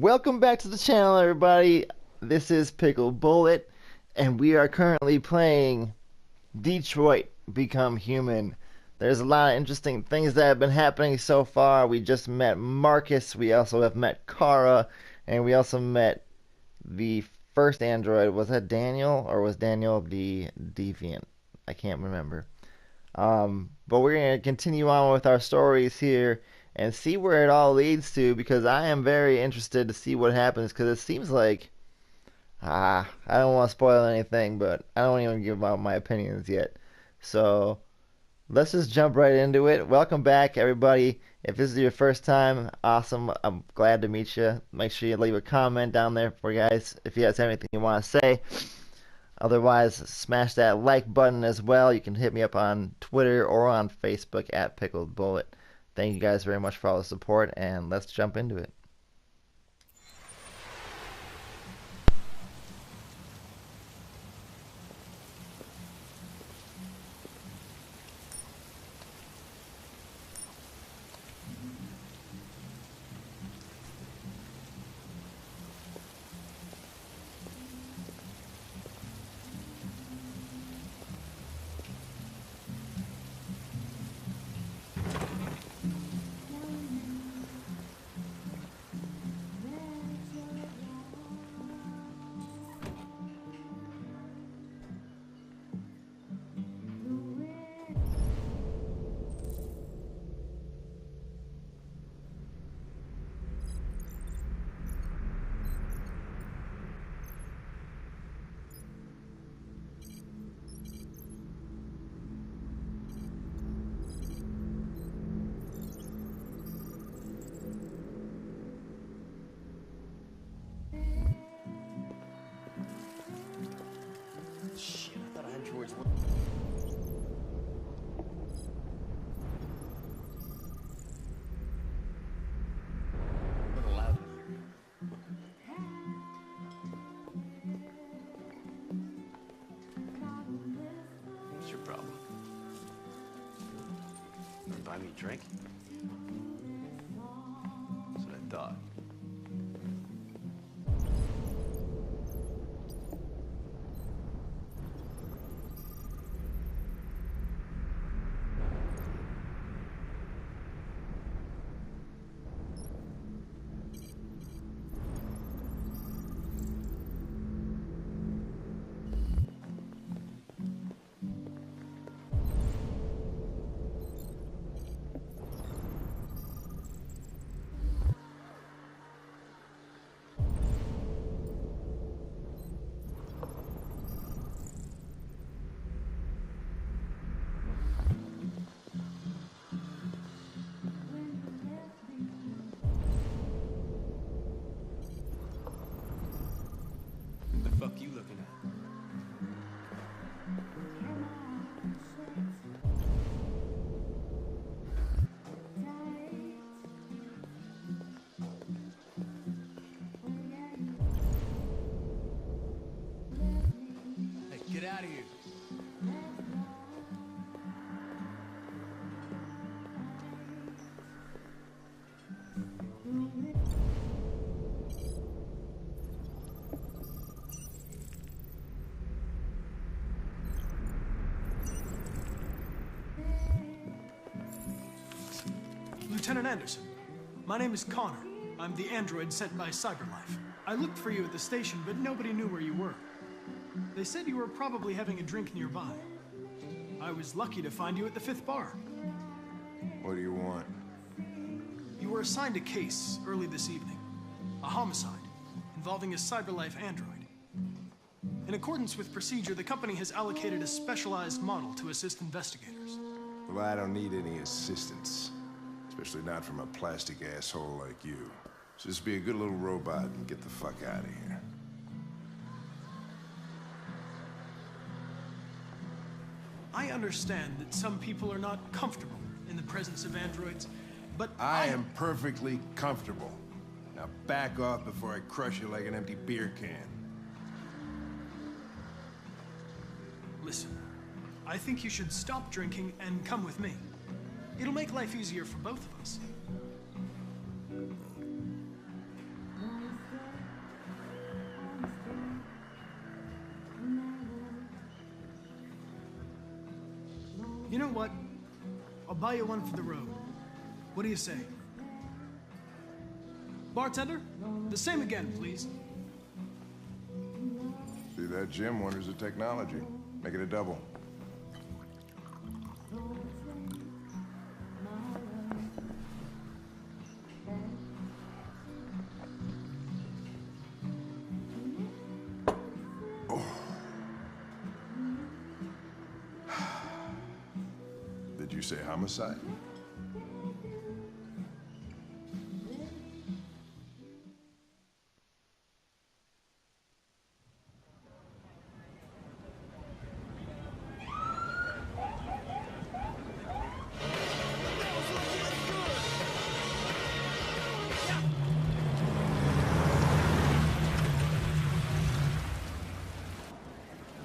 Welcome back to the channel, everybody. This is Pickle Bullet, and we are currently playing Detroit Become Human. There's a lot of interesting things that have been happening so far. We just met Marcus, we also have met Kara, and we also met the first android. Was that Daniel, or was Daniel the deviant? I can't remember. But we're going to continue on with our stories here and see where it all leads to, because I am very interested to see what happens, because it seems like I don't want to spoil anything, but I don't even give out my opinions yet. So let's just jump right into it. Welcome back, everybody. If this is your first time, awesome. I'm glad to meet you. Make sure you leave a comment down there for you guys if you guys have anything you want to say. Otherwise, smash that like button as well. You can hit me up on Twitter or on Facebook at Pickled Bullet. Thank you guys very much for all the support, and let's jump into it. Shit, I thought I had George. Not allowed in here. What's your problem? Wanna buy me a drink? That's what I thought. The fuck you looking at? Hey, get out of here. Lieutenant Anderson, my name is Connor. I'm the android sent by CyberLife. I looked for you at the station, but nobody knew where you were. They said you were probably having a drink nearby. I was lucky to find you at the 5th bar. What do you want? You were assigned a case early this evening. A homicide involving a CyberLife android. In accordance with procedure, the company has allocated a specialized model to assist investigators. Well, I don't need any assistance. Especially not from a plastic asshole like you. Just be a good little robot and get the fuck out of here. I understand that some people are not comfortable in the presence of androids, but I am perfectly comfortable. Now back off before I crush you like an empty beer can. Listen, I think you should stop drinking and come with me. It'll make life easier for both of us. You know what? I'll buy you one for the road. What do you say? Bartender, the same again, please. See that, Jim? Wonders of technology. Make it a double. Did you say homicide?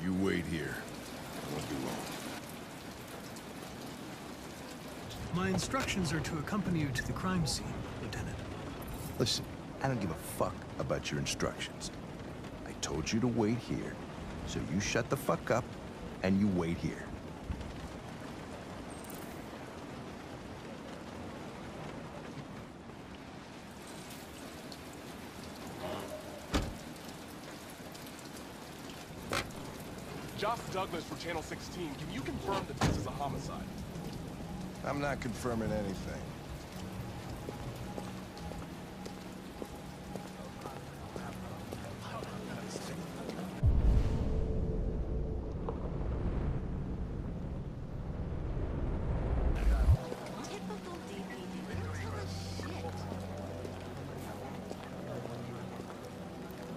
You wait here. I won't be long. My instructions are to accompany you to the crime scene, Lieutenant. Listen, I don't give a fuck about your instructions. I told you to wait here, so you shut the fuck up and you wait here. Josh Douglas for Channel 16. Can you confirm that this is a homicide? I'm not confirming anything.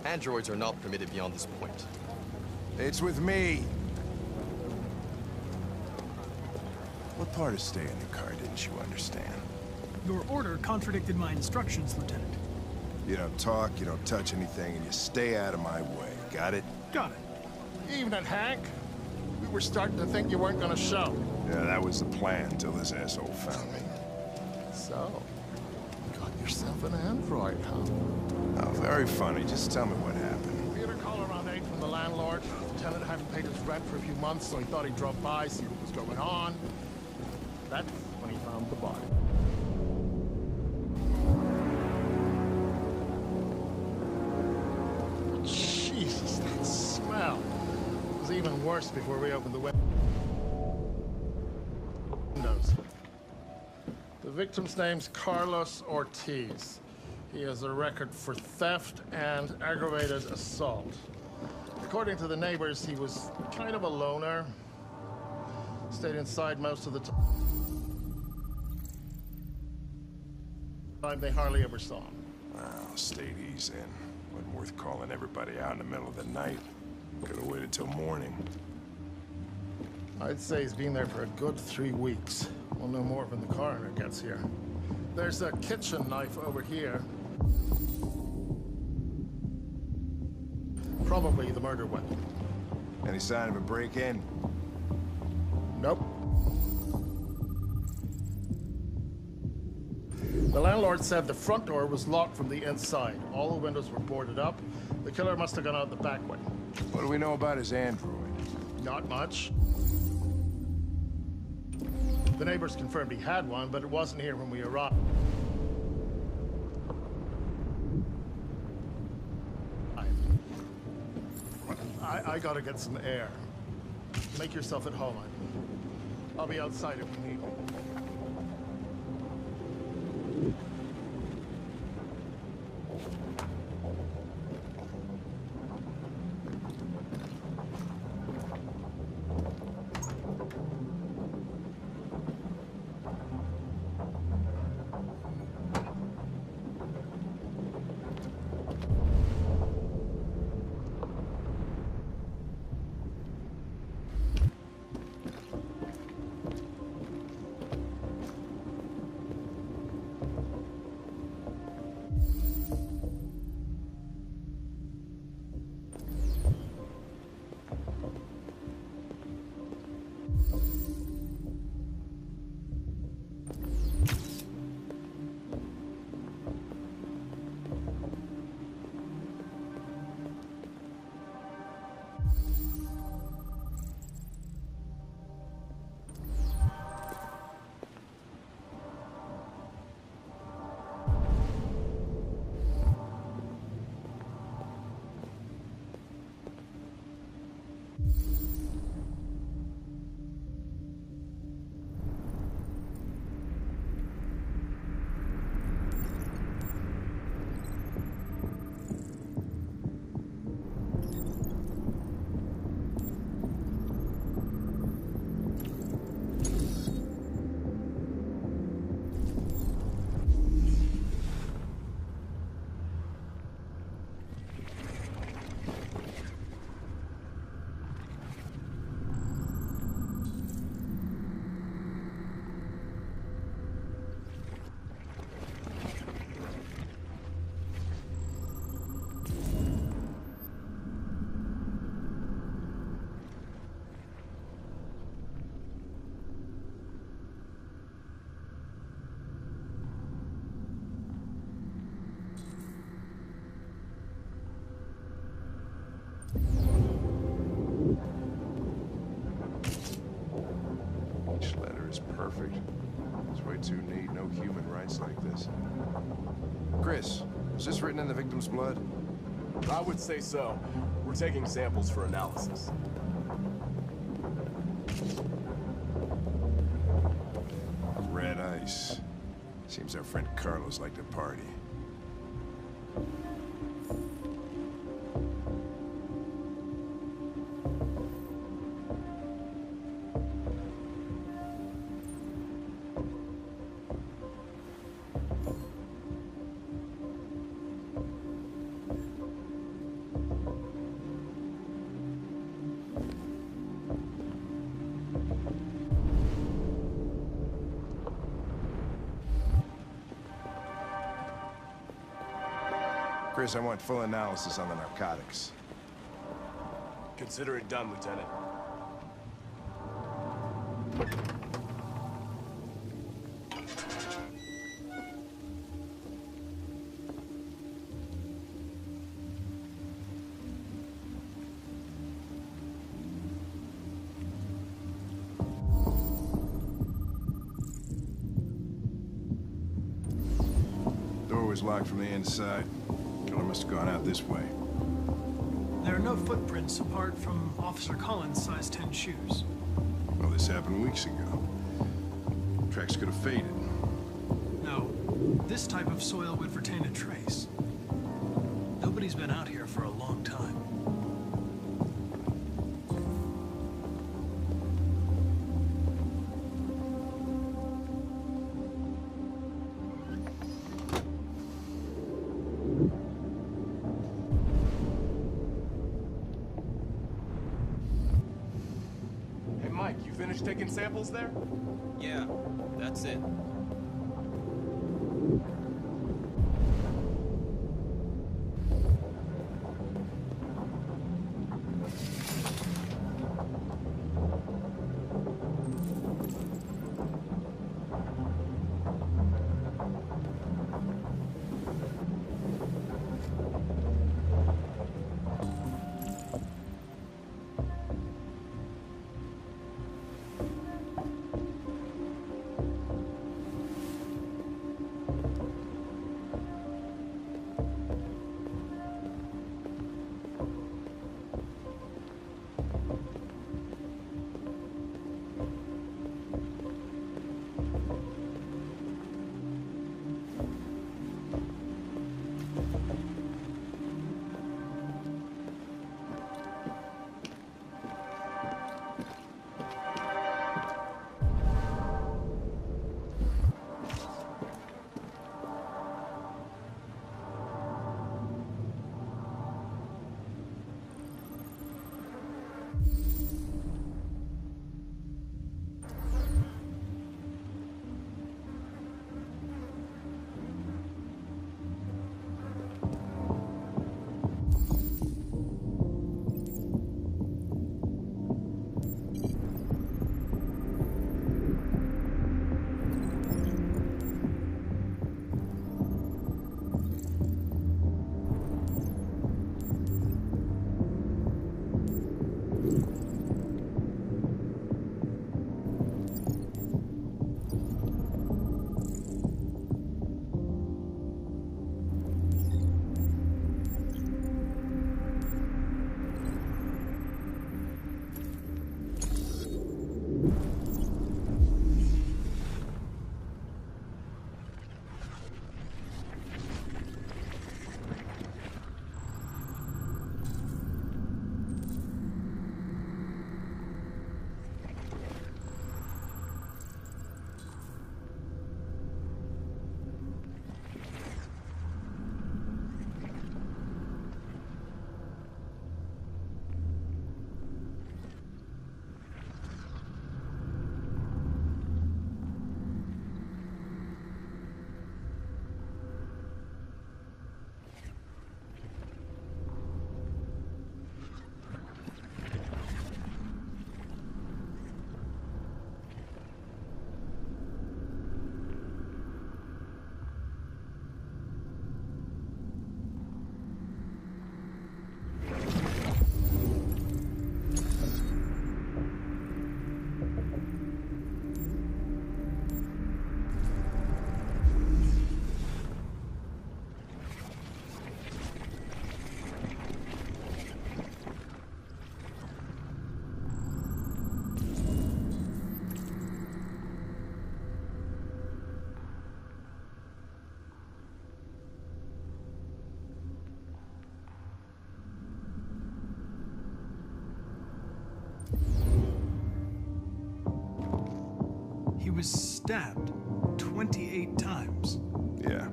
Androids are not permitted beyond this point. It's with me. What part of staying in the car didn't you understand? Your order contradicted my instructions, Lieutenant. You don't talk, you don't touch anything, and you stay out of my way. Got it? Got it. Evening, Hank. We were starting to think you weren't gonna show. Yeah, that was the plan until this asshole found me. So, you got yourself an android, huh? Oh, very funny. Just tell me what happened. We had a call around 8 from the landlord. The tenant hadn't paid his rent for a few months, so he thought he'd drop by, see what was going on. That's when he found the body. Jesus, that smell. It was even worse before we opened the windows. The victim's name's Carlos Ortiz. He has a record for theft and aggravated assault. According to the neighbors, he was kind of a loner. Stayed inside most of the time. They hardly ever saw him. Well, state he's in. Wasn't worth calling everybody out in the middle of the night. Could have waited till morning. I'd say he's been there for a good 3 weeks. We'll know more when the coroner gets here. There's a kitchen knife over here. Probably the murder weapon. Any sign of a break-in? Nope. The landlord said the front door was locked from the inside. All the windows were boarded up. The killer must have gone out the back way. What do we know about his android? Not much. The neighbors confirmed he had one, but it wasn't here when we arrived. I gotta get some air. Make yourself at home. I'll be outside if you need me. perfect. It's way too neat. No human rights like this. Chris, was this written in the victim's blood? I would say so. We're taking samples for analysis. Red ice. Seems our friend Carlos liked to party. Chris, I want full analysis on the narcotics. Consider it done, Lieutenant. Door was locked from the inside. Killer must have gone out this way. There are no footprints apart from Officer Collins' size 10 shoes. Well, this happened weeks ago. Tracks could have faded. No, this type of soil would retain a trace. Nobody's been out here for a long time. Hey, Mike, you finished taking samples there? Yeah, that's it. was stabbed 28 times. Yeah.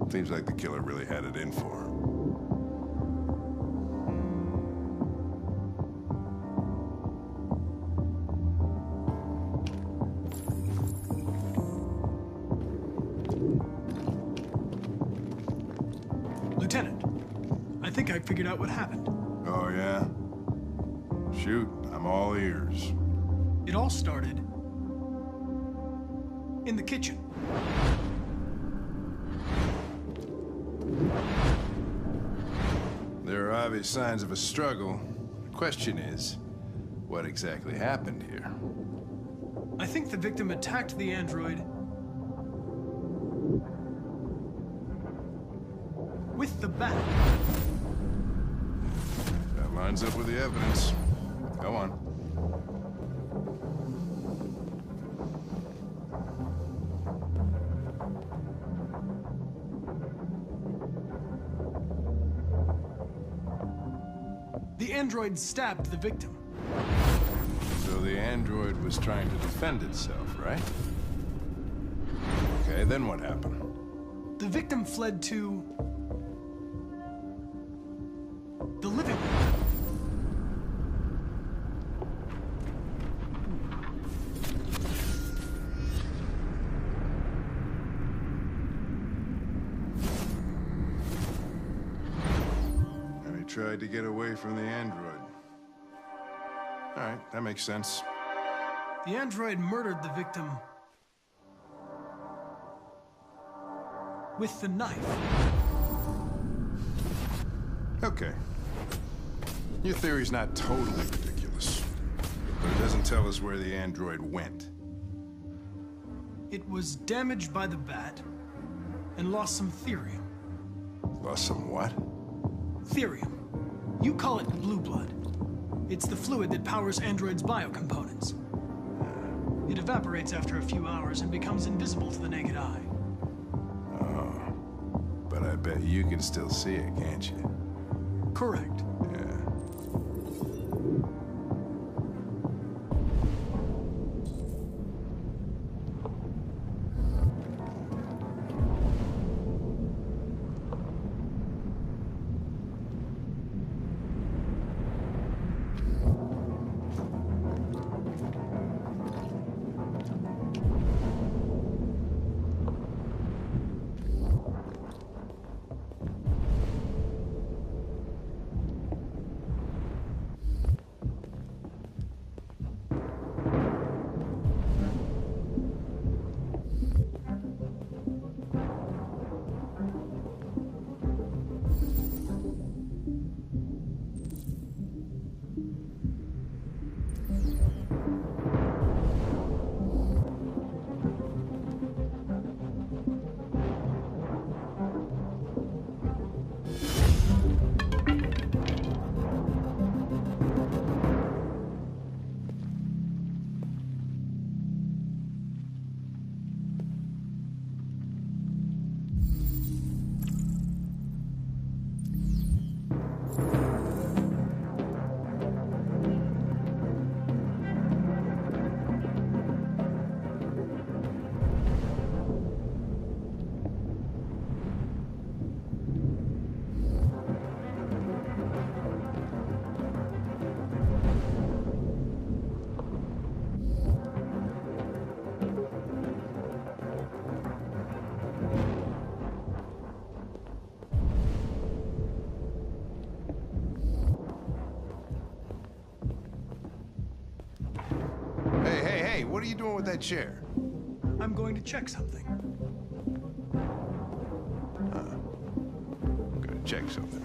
Seems like the killer really had it in for him. Lieutenant, I think I figured out what happened. Oh, yeah? Shoot, I'm all ears. It all started in the kitchen. There are obvious signs of a struggle. The question is, what exactly happened here? I think the victim attacked the android with the bat. That lines up with the evidence. Go on. The android stabbed the victim. So the android was trying to defend itself, right? Okay, then what happened? The victim fled to the living room. And he tried to get away from the android. All right, that makes sense. The android murdered the victim with the knife. Okay. Your theory's not totally ridiculous, but it doesn't tell us where the android went. It was damaged by the bat and lost some therium. Lost some what? Therium. You call it blue blood. It's the fluid that powers androids' biocomponents. It evaporates after a few hours and becomes invisible to the naked eye. Oh. But I bet you can still see it, can't you? Correct. Yeah. Hey, what are you doing with that chair? I'm going to check something. I'm gonna check something.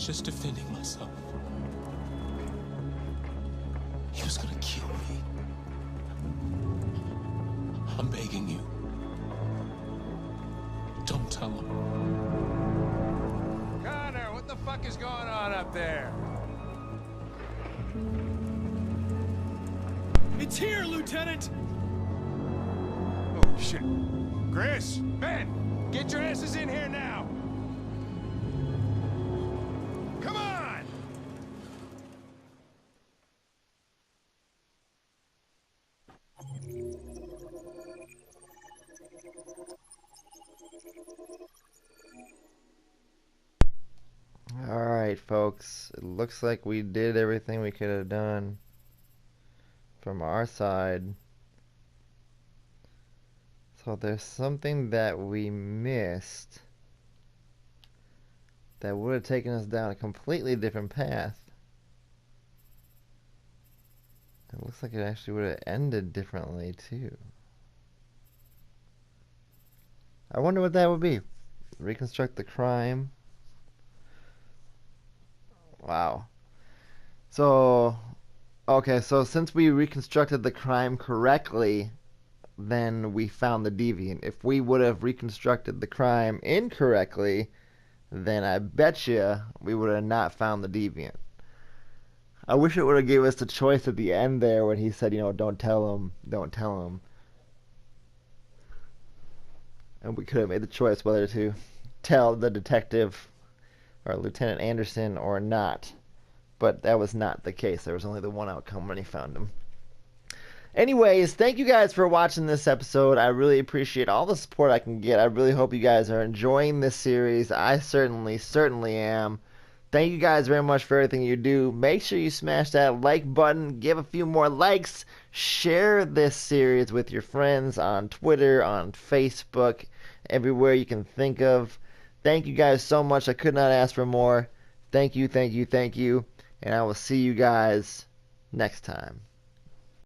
was just defending myself. He was gonna kill me. I'm begging you. Don't tell him. Connor, what the fuck is going on up there? It's here, Lieutenant! Oh, shit. Chris, Ben, get your asses in here now. Come on! Alright, folks. It looks like we did everything we could have done from our side. So there's something that we missed that would have taken us down a completely different path. It looks like it actually would have ended differently too. I wonder what that would be. Reconstruct the crime. Wow. So, okay, so since we reconstructed the crime correctly, then we found the deviant. If we would have reconstructed the crime incorrectly, then I bet you we would have not found the deviant. I wish it would have gave us the choice at the end there when he said, you know, don't tell him, don't tell him. And we could have made the choice whether to tell the detective or Lieutenant Anderson or not. But that was not the case. There was only the one outcome when he found him. Anyways, thank you guys for watching this episode. I really appreciate all the support I can get. I really hope you guys are enjoying this series. I certainly am. Thank you guys very much for everything you do. Make sure you smash that like button. Give a few more likes. Share this series with your friends on Twitter, on Facebook, everywhere you can think of. Thank you guys so much. I could not ask for more. Thank you. And I will see you guys next time.